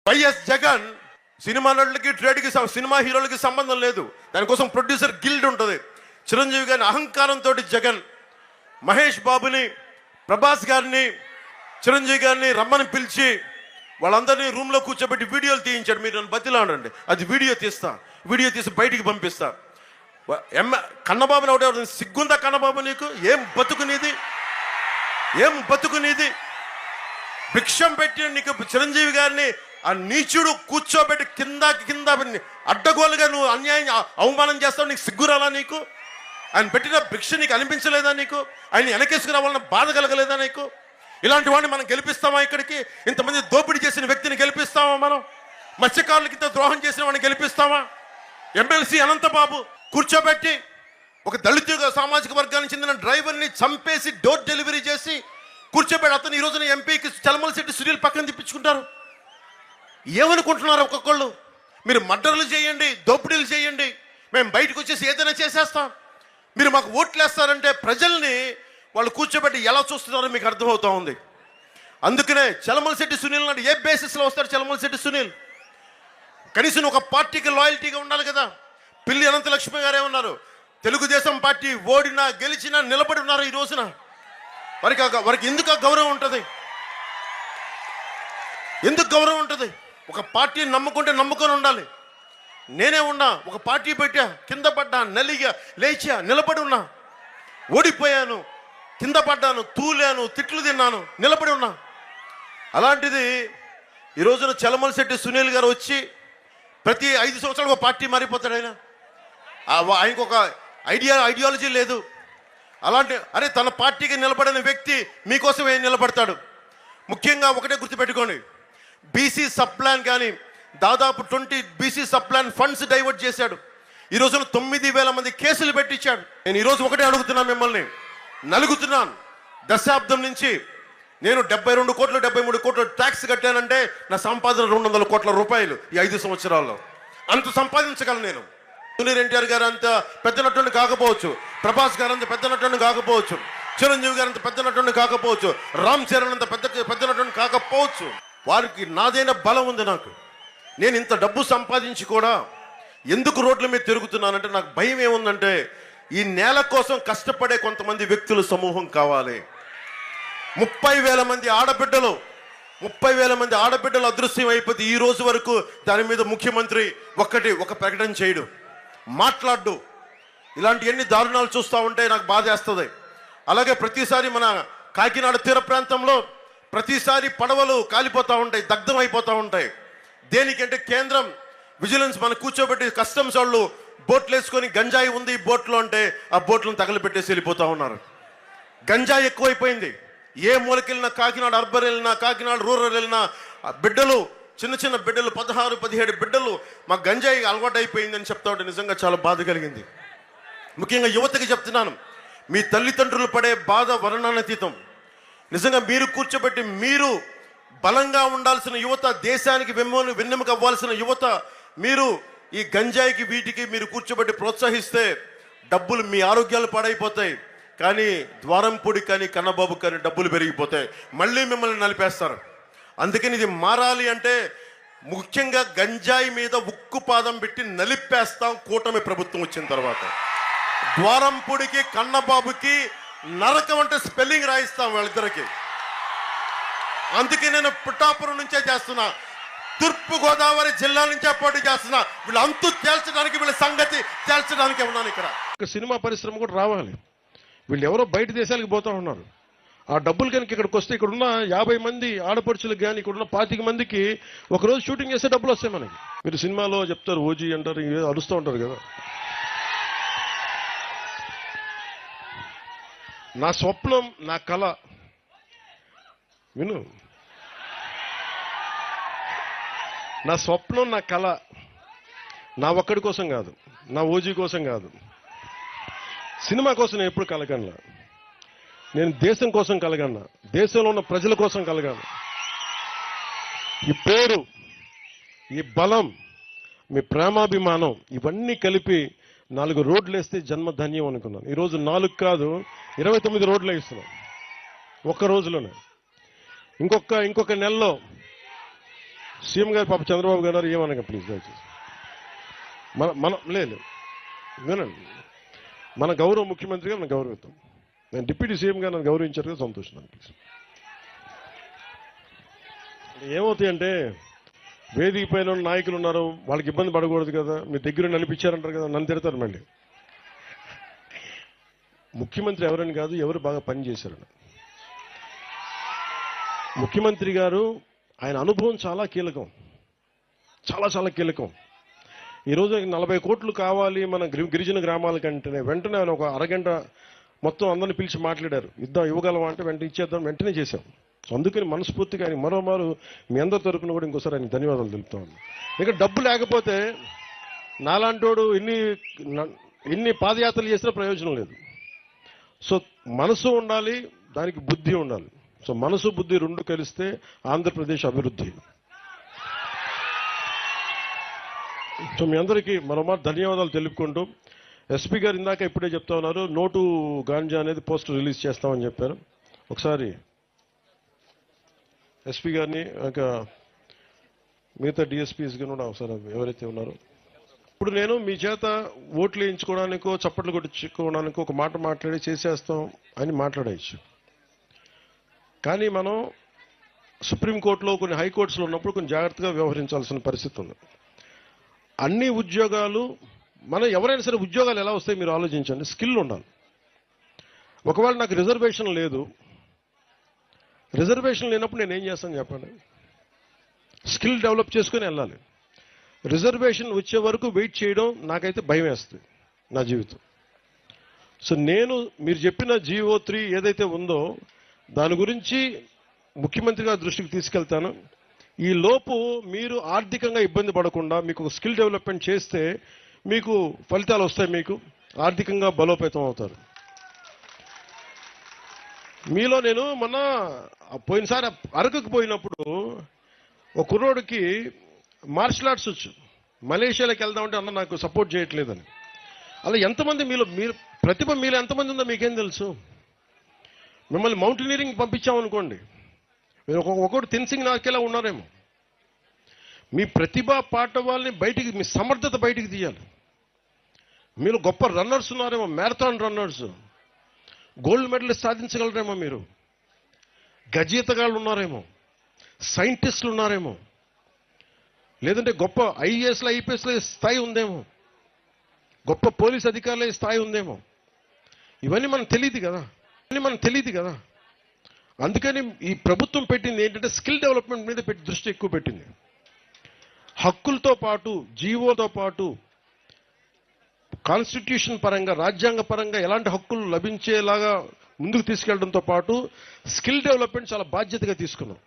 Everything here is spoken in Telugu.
వైఎస్ జగన్ సినిమా నటులకి ట్రేడ్కి సినిమా హీరోలకి సంబంధం లేదు. దానికోసం ప్రొడ్యూసర్ గిల్డ్ ఉంటుంది. చిరంజీవి గారిని అహంకారంతో జగన్ మహేష్ బాబుని, ప్రభాస్ గారిని, చిరంజీవి గారిని రమ్మని పిలిచి వాళ్ళందరినీ రూమ్లో కూర్చోబెట్టి వీడియోలు తీయించాడు. మీరు నన్ను బతిలాడండి, అది వీడియో తీసి బయటికి పంపిస్తా. కన్నబాబుని ఒకటి సిగ్గుందా? కన్నబాబు నీకు ఏం బతుకునేది? భిక్షం పెట్టి నీకు చిరంజీవి గారిని ఆ నీచుడు కూర్చోబెట్టి కింద అడ్డగోలుగా నువ్వు అన్యాయం అవమానం చేస్తావు. నీకు సిగ్గురాలా? నీకు ఆయన పెట్టిన భిక్ష నీకు అనిపించలేదా? నీకు ఆయన వెనకేసుకురావాలన్న బాధ కలగలేదా నీకు? ఇలాంటి వాడిని మనం గెలిపిస్తామా? ఇక్కడికి ఇంతమంది దోపిడీ చేసిన వ్యక్తిని గెలిపిస్తామా? మనం మత్స్యకారులకి ఇంత ద్రోహం చేసిన వాడిని గెలిపిస్తామా? ఎమ్మెల్సీ అనంతబాబు కూర్చోబెట్టి ఒక దళిత సామాజిక వర్గానికి చెందిన డ్రైవర్ని చంపేసి డోర్ డెలివరీ చేసి కూర్చోబెట్టి అతను ఈ రోజున ఎంపీకి చలమలశెట్టి సునీల్ పక్కన తిప్పించుకుంటారు. ఏమనుకుంటున్నారు ఒక్కొక్కళ్ళు? మీరు మర్డర్లు చేయండి, దోపిడీలు చేయండి, మేము బయటకు వచ్చేసి ఏదైనా చేసేస్తాం, మీరు మాకు ఓట్లు వేస్తారంటే ప్రజల్ని వాళ్ళు కూర్చోబెట్టి ఎలా చూస్తున్నారో మీకు అర్థమవుతా ఉంది. అందుకనే చలమలశెట్టి సునీల్ నాడు ఏ బేసిస్లో వస్తాడు? చలమలశెట్టి సునీల్ కనీసం ఒక పార్టీకి లాయల్టీగా ఉండాలి కదా. పిల్లి అనంతలక్ష్మి గారే ఉన్నారు, తెలుగుదేశం పార్టీ ఓడినా గెలిచినా నిలబడి ఉన్నారు. ఈ రోజున వారికి ఎందుకు గౌరవం ఉంటుంది? ఎందుకు గౌరవం ఉంటుంది? ఒక పార్టీని నమ్ముకుంటే నమ్ముకొని ఉండాలి. నేనే ఉన్నా, ఒక పార్టీ పెట్టా, కింద పడ్డా, నలిగా, లేచా, నిలబడి ఉన్నా. ఓడిపోయాను, కింద పడ్డాను, తూలాను, తిట్లు తిన్నాను, నిలబడి ఉన్నా. అలాంటిది ఈ రోజున చలమలశెట్టి సునీల్ గారు వచ్చి ప్రతి 5 సంవత్సరాలు ఒక పార్టీ మారిపోతాడు. ఆయనకు ఒక ఐడియాలజీ లేదు. అలాంటి తన పార్టీకి నిలబడిన వ్యక్తి మీకోసం ఏం నిలబడతాడు? ముఖ్యంగా ఒకటే గుర్తుపెట్టుకోండి, బీసీ సబ్ ప్లాన్ కానీ దాదాపు 20 BC sub plan funds divert చేశాడు. ఈ రోజున 9,000 మంది కేసులు పెట్టించాడు. నేను ఈరోజు ఒకటే అడుగుతున్నాను, మిమ్మల్ని నలుగుతున్నాను. దశాబ్దం నుంచి నేను 72 కోట్లు 73 కోట్లు ట్యాక్స్ కట్టానంటే నా సంపాదన 200 కోట్ల రూపాయలు ఈ 5 సంవత్సరాల్లో. అంత సంపాదించగలను నేను. జూనియర్ ఎన్టీఆర్ గారు అంత పెద్ద నటుడిని కాకపోవచ్చు, ప్రభాస్ గారు అంత పెద్ద నటుడిని కాకపోవచ్చు, చిరంజీవి గారు అంత పెద్ద నటుడిని కాకపోవచ్చు, రామ్ చరణ్ అంత పెద్ద నటుడిని కాకపోవచ్చు. వారికి నాదైన బలం ఉంది. నేను ఇంత డబ్బు సంపాదించి కూడా ఎందుకు రోడ్ల మీద తిరుగుతున్నానంటే నాకు భయం ఏముందంటే ఈ నేల కోసం కష్టపడే కొంతమంది వ్యక్తుల సమూహం కావాలి. 30,000 మంది ఆడబిడ్డలు అదృశ్యం అయిపోతే ఈ రోజు వరకు దాని మీద ముఖ్యమంత్రి ఒక ప్రకటన చేయడు, మాట్లాడు. ఇలాంటి ఎన్ని దారుణాలు చూస్తూ ఉంటే నాకు బాధేస్తుంది. అలాగే ప్రతిసారి మన కాకినాడ తీర ప్రాంతంలో ప్రతిసారి పడవలు కాలిపోతూ ఉంటాయి, దగ్ధం అయిపోతూ ఉంటాయి. దేనికంటే కేంద్రం విజిలెన్స్ మన కూర్చోబెట్టి కస్టమ్స్ వాళ్ళు బోట్లు వేసుకొని గంజాయి ఉంది ఈ బోట్లో అంటే ఆ బోట్లను తగలబెట్టేసి వెళ్ళిపోతూ ఉన్నారు. గంజాయి ఎక్కువైపోయింది. ఏ మూలకెళ్ళినా, కాకినాడ అర్బన్ వెళ్ళినా, కాకినాడ రూరల్ వెళ్ళినా బిడ్డలు, చిన్న బిడ్డలు, 16-17 బిడ్డలు మా గంజాయి అలవాటు అయిపోయిందని చెప్తా ఉంటే నిజంగా చాలా బాధ కలిగింది. ముఖ్యంగా యువతకి చెప్తున్నాను, మీ తల్లిదండ్రులు పడే బాధ వర్ణనాతీతం. నిజంగా మీరు కూర్చోబెట్టి మీరు బలంగా ఉండాల్సిన యువత, దేశానికి వెన్నెముక అవ్వాల్సిన యువత, మీరు ఈ గంజాయికి వీటికి మీరు కూర్చోబెట్టి ప్రోత్సహిస్తే డబ్బులు మీ ఆరోగ్యాలు పాడైపోతాయి. కానీ ద్వారంపూడి కానీ కన్నబాబు కానీ డబ్బులు పెరిగిపోతాయి, మళ్ళీ మిమ్మల్ని నలిపేస్తారు. అందుకని ఇది మారాలి అంటే ముఖ్యంగా గంజాయి మీద ఉక్కు పాదం పెట్టి నలిపేస్తాం కూటమి ప్రభుత్వం వచ్చిన తర్వాత. ద్వారంపూడికి కన్నబాబుకి నరకం అంటే స్పెల్లింగ్ రాయిస్తాం వాళ్ళిద్దరికి. అందుకే నేను పిఠాపురం నుంచే చేస్తున్నా, తూర్పుగోదావరి జిల్లా నుంచే పోటీ చేస్తున్నా. వీళ్ళు అంతు తేల్చడానికి, వీళ్ళ సంగతి తేల్చడానికి ఉన్నాను ఇక్కడ. సినిమా పరిశ్రమ కూడా రావాలి. వీళ్ళు ఎవరో బయట దేశాలకు పోతా ఉన్నారు. ఆ డబ్బులు కనుక ఇక్కడికి వస్తే ఇక్కడున్న 50 మంది ఆడపడుచులకు కానీ ఇక్కడున్న 25 మందికి ఒకరోజు షూటింగ్ చేస్తే డబ్బులు వస్తాయి మనకి. మీరు సినిమాలో చెప్తారు ఓజీ అంటారు, అరుస్తూ ఉంటారు కదా. నా స్వప్నం, నా కళ విను, నా స్వప్నం, నా కళ నా ఒక్కడి కోసం కాదు, నా ఓజీ కోసం కాదు, సినిమా కోసం నేను ఎప్పుడు కలగన్నా. నేను దేశం కోసం కలగన్నా, దేశంలో ఉన్న ప్రజల కోసం కలగాను. ఈ పేరు, ఈ బలం, మీ ప్రేమాభిమానం ఇవన్నీ కలిపి 4 రోడ్లు వేస్తే జన్మధన్యం అనుకున్నాను. ఈరోజు 4 కాదు 29 రోడ్లు వేస్తున్నాం ఒక్క రోజులోనే. ఇంకొక నెలలో సీఎం గారు పాప చంద్రబాబు గారు ఏమనగా ప్లీజ్ దయచేసి లేదు వినండి. మన గౌరవ ముఖ్యమంత్రి గారు నన్ను గౌరవిద్దాం. నేను డిప్యూటీ సీఎం గారు నన్ను గౌరవించారు కదా, సంతోషం ప్లీజ్. ఏమవుతాయంటే వేదిక పైన నాయకులు ఉన్నారు, వాళ్ళకి ఇబ్బంది పడకూడదు కదా, మీ దగ్గర నడిపించారంటారు కదా, నన్ను తిడతారు మళ్ళీ. ముఖ్యమంత్రి ఎవరని కాదు, ఎవరు బాగా పనిచేశారని. ముఖ్యమంత్రి గారు ఆయన అనుభవం చాలా కీలకం, చాలా చాలా కీలకం. ఈరోజు 40 కోట్లు కావాలి మన గిరిజన గ్రామాల కంటేనే వెంటనే ఆయన ఒక అరగంట మొత్తం అందరిని పిలిచి మాట్లాడారు. ఇవ్వగలమా అంటే వెంటనే ఇచ్చేద్దాం, వెంటనే చేశాం. సో అందుకని మనస్ఫూర్తిగా ఆయన మరోమారు మీ అందరి తరపున కూడా ఇంకోసారి ఆయన ధన్యవాదాలు తెలుపుతాను. ఇక డబ్బు లేకపోతే నాలాంటోడు ఎన్ని పాదయాత్రలు చేసినా ప్రయోజనం లేదు. సో మనసు ఉండాలి, దానికి బుద్ధి ఉండాలి. సో మనసు బుద్ధి రెండు కలిస్తే ఆంధ్రప్రదేశ్ అభివృద్ధి. సో మీ అందరికీ మరోమారు ధన్యవాదాలు తెలుపుకుంటూ, ఎస్పీ గారు ఇందాక ఇప్పుడే చెప్తా ఉన్నారు, నోటు గాంజా అనేది పోస్టర్ రిలీజ్ చేస్తామని చెప్పారు. ఒకసారి ఎస్పీ గారిని ఇంకా మిగతా డిఎస్పీస్ కూడా ఒకసారి ఎవరైతే ఉన్నారో, ఇప్పుడు నేను మీ చేత ఓట్లు వేయించుకోవడానికో చప్పట్లు కొట్టించుకోవడానికో ఒక మాట మాట్లాడి చేసేస్తాం అని మాట్లాడేయచ్చు. కానీ మనం సుప్రీంకోర్టులో కొన్ని హైకోర్ట్స్లో ఉన్నప్పుడు కొన్ని జాగ్రత్తగా వ్యవహరించాల్సిన పరిస్థితి ఉంది. అన్ని ఉద్యోగాలు మనం ఎవరైనా సరే ఉద్యోగాలు ఎలా వస్తాయి మీరు ఆలోచించండి. స్కిల్ ఉండాలి. ఒకవేళ నాకు రిజర్వేషన్ లేదు, రిజర్వేషన్ లేనప్పుడు నేను ఏం చేస్తాను చెప్పండి? స్కిల్ డెవలప్ చేసుకుని వెళ్ళాలి. రిజర్వేషన్ వచ్చే వరకు వెయిట్ చేయడం నాకైతే భయం వేస్తుంది నా జీవితం. సో నేను మీరు చెప్పిన GO3 ఏదైతే ఉందో దాని గురించి ముఖ్యమంత్రి గారి దృష్టికి తీసుకెళ్తాను. ఈ లోపు మీరు ఆర్థికంగా ఇబ్బంది పడకుండా మీకు స్కిల్ డెవలప్మెంట్ చేస్తే మీకు ఫలితాలు వస్తాయి, మీకు ఆర్థికంగా బలోపేతం అవుతారు. మీలో నేను మొన్న పోయినసారి అరకుకు పోయినప్పుడు ఒక కుర్రోడికి మార్షల్ ఆర్ట్స్ వచ్చు, మలేషియాలోకి వెళ్దామంటే అన్న నాకు సపోర్ట్ చేయట్లేదని. అలా ఎంతమంది మీరు ప్రతిభ మీలో ఎంతమంది ఉందో మీకేం తెలుసు? మిమ్మల్ని మౌంటైనీరింగ్ పంపించామనుకోండి, మీరు ఒకటి తెన్సింగ్ నాకేలా ఉన్నారేమో. మీ ప్రతిభ పాఠవాల్ని బయటికి, మీ సమర్థత బయటికి తీయాలి. మీరు గొప్ప రన్నర్స్ ఉన్నారేమో, మ్యారథాన్ రన్నర్స్, గోల్డ్ మెడలిస్ట్ సాధించగలరేమో, మీరు గజీతగాళ్ళు ఉన్నారేమో, సైంటిస్టులు ఉన్నారేమో, లేదంటే గొప్ప IASలు IPSల స్థాయి ఉందేమో, గొప్ప పోలీస్ అధికారుల స్థాయి ఉందేమో. ఇవన్నీ మనకు తెలియదు కదా. అందుకని ఈ ప్రభుత్వం పెట్టింది ఏంటంటే స్కిల్ డెవలప్మెంట్ మీద దృష్టి ఎక్కువ పెట్టింది. హక్కులతో పాటు, జీవోతో పాటు, కాన్స్టిట్యూషన్ పరంగా, రాజ్యాంగ పరంగా ఎలాంటి హక్కులు లభించేలాగా ముందుకు తీసుకెళ్లడంతో పాటు స్కిల్ డెవలప్మెంట్ చాలా బాధ్యతగా తీసుకున్నాం.